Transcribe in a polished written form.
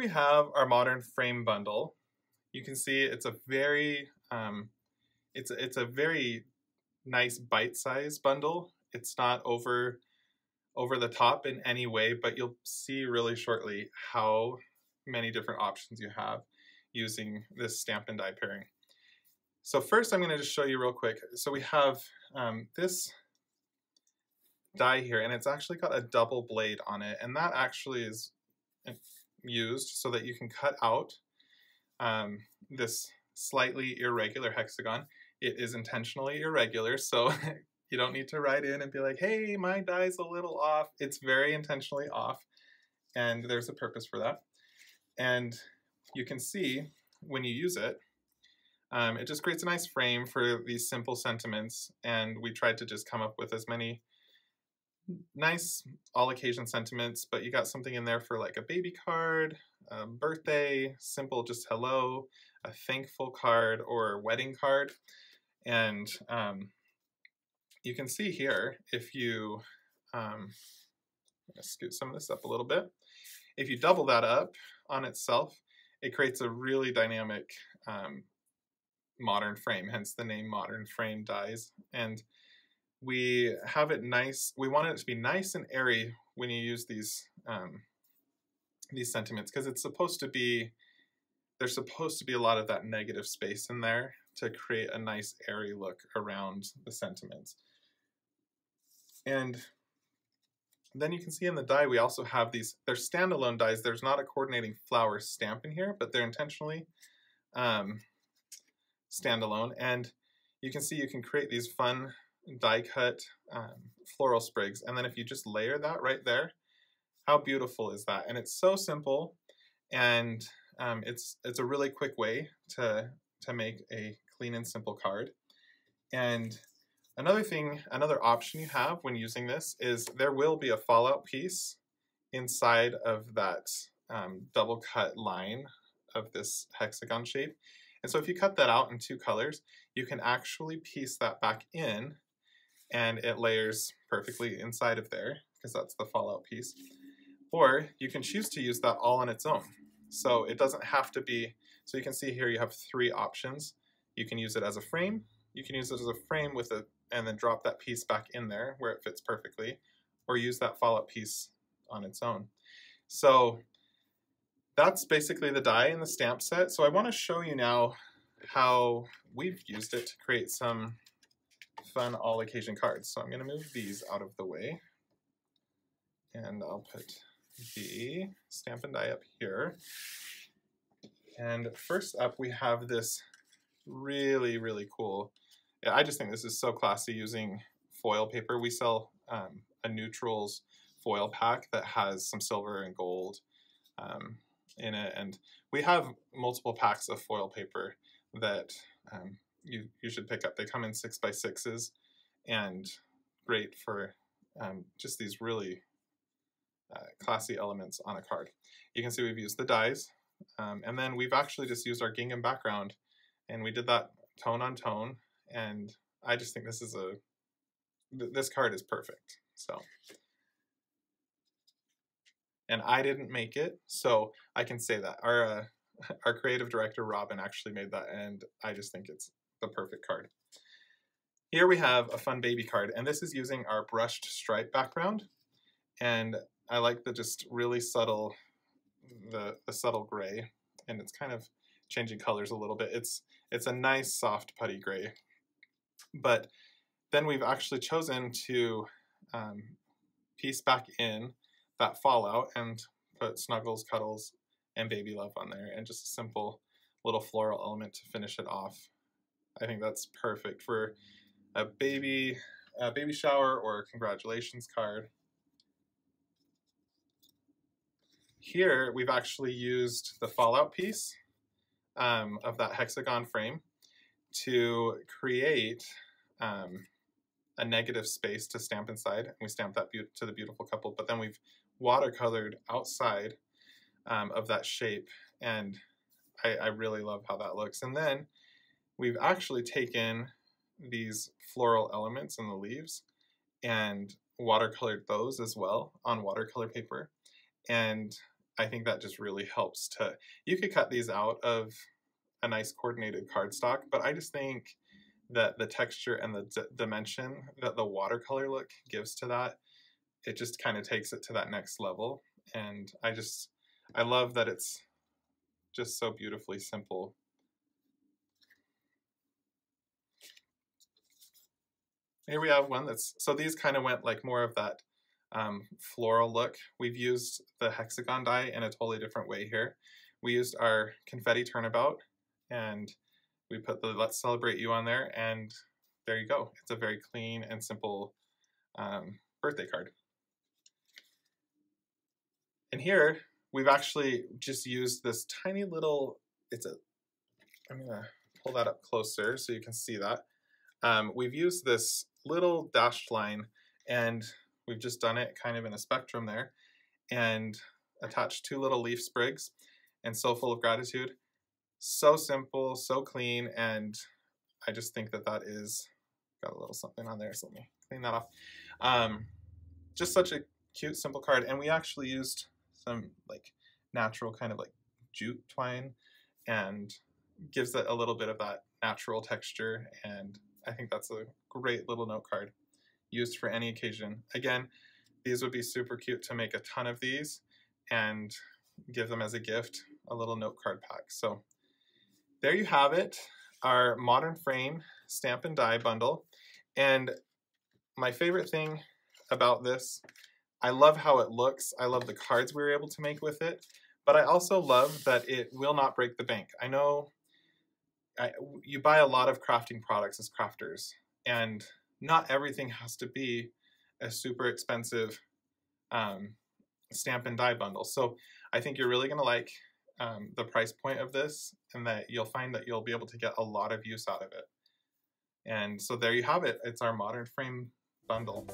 we have our modern frame bundle. You can see it's a very it's a very nice bite-sized bundle. It's not over the top in any way, but you'll see really shortly how many different options you have using this Stampin' Die pairing. So first I'm going to just show you real quick. So we have this die here, and it's actually got a double blade on it, and that actually is used so that you can cut out this slightly irregular hexagon. It is intentionally irregular, so you don't need to write in and be like, hey, my die's a little off. It's very intentionally off, and there's a purpose for that. And you can see when you use it, it just creates a nice frame for these simple sentiments, and we tried to just come up with as many nice all-occasion sentiments, but you got something in there for like a baby card, a birthday, simple just hello, a thankful card, or a wedding card. And you can see here, if you, I'm gonna scoot some of this up a little bit. If you double that up on itself, it creates a really dynamic modern frame, hence the name Modern Frame Dies. And we have it nice, we want it to be nice and airy when you use these sentiments, because it's supposed to be, there's supposed to be a lot of that negative space in there to create a nice airy look around the sentiments. And then you can see in the die we also have these, they're standalone dies. There's not a coordinating flower stamp in here, but they're intentionally standalone. And you can see you can create these fun die cut floral sprigs, and then if you just layer that right there, how beautiful is that? And it's so simple, and it's a really quick way to make a clean and simple card. And another option you have when using this is there will be a fallout piece inside of that double cut line of this hexagon shape. And so if you cut that out in two colors, you can actually piece that back in, and it layers perfectly inside of there, because that's the fallout piece. Or you can choose to use that all on its own. So it doesn't have to be, so you can see here you have three options. You can use it as a frame, you can use it as a frame with a, and then drop that piece back in there where it fits perfectly, or use that fallout piece on its own. So that's basically the die in the stamp set. So I want to show you now how we've used it to create some fun all-occasion cards. So I'm going to move these out of the way, and I'll put the Stampin' Die up here. And first up we have this really, really cool, yeah, I just think this is so classy using foil paper. We sell a neutrals foil pack that has some silver and gold in it, and we have multiple packs of foil paper that you should pick up. They come in 6x6s, and great for just these really classy elements on a card. You can see we've used the dies, and then we've actually just used our gingham background, and we did that tone on tone, and I just think this is this card is perfect. So, and I didn't make it, so I can say that. Our creative director, Robin, actually made that, and I just think it's the perfect card. Here we have a fun baby card, and this is using our brushed stripe background, and I like the just really subtle, the subtle gray, and it's kind of changing colors a little bit. It's a nice soft putty gray, but then we've actually chosen to piece back in that fallout and put Snuggles, Cuddles, and Baby Love on there, and just a simple little floral element to finish it off. I think that's perfect for a baby shower or a congratulations card. Here we've actually used the fallout piece of that hexagon frame to create a negative space to stamp inside, and we stamped that to the beautiful couple, but then we've watercolored outside of that shape, and I really love how that looks. And then we've actually taken these floral elements in the leaves and watercolored those as well on watercolor paper, and I think that just really helps to, you could cut these out of a nice coordinated cardstock, but I just think that the texture and the dimension that the watercolor look gives to that, it just kind of takes it to that next level. And I love that it's just so beautifully simple. Here we have one that's, so these kind of went like more of that floral look. We've used the hexagon die in a totally different way here. We used our confetti turnabout and we put the Let's Celebrate You on there, and there you go. It's a very clean and simple birthday card. And here we've actually just used this tiny little, I'm gonna pull that up closer so you can see that. We've used this little dashed line and we've just done it kind of in a spectrum there and attached 2 little leaf sprigs, and So Full of Gratitude. So simple, so clean, and I just think that that is, got a little something on there, so let me clean that off. Just such a cute, simple card, and we actually used some like natural kind of like jute twine, and gives it a little bit of that natural texture, and I think that's a great little note card used for any occasion. Again, these would be super cute to make a ton of these and give them as a gift, a little note card pack. So there you have it, our Modern Frame Stamp and Die bundle. And my favorite thing about this, I love how it looks. I love the cards we were able to make with it, but I also love that it will not break the bank. I know you buy a lot of crafting products as crafters, and not everything has to be a super expensive stamp and die bundle. So I think you're really gonna like the price point of this, and that you'll find that you'll be able to get a lot of use out of it. And so there you have it. It's our Modern Frame bundle.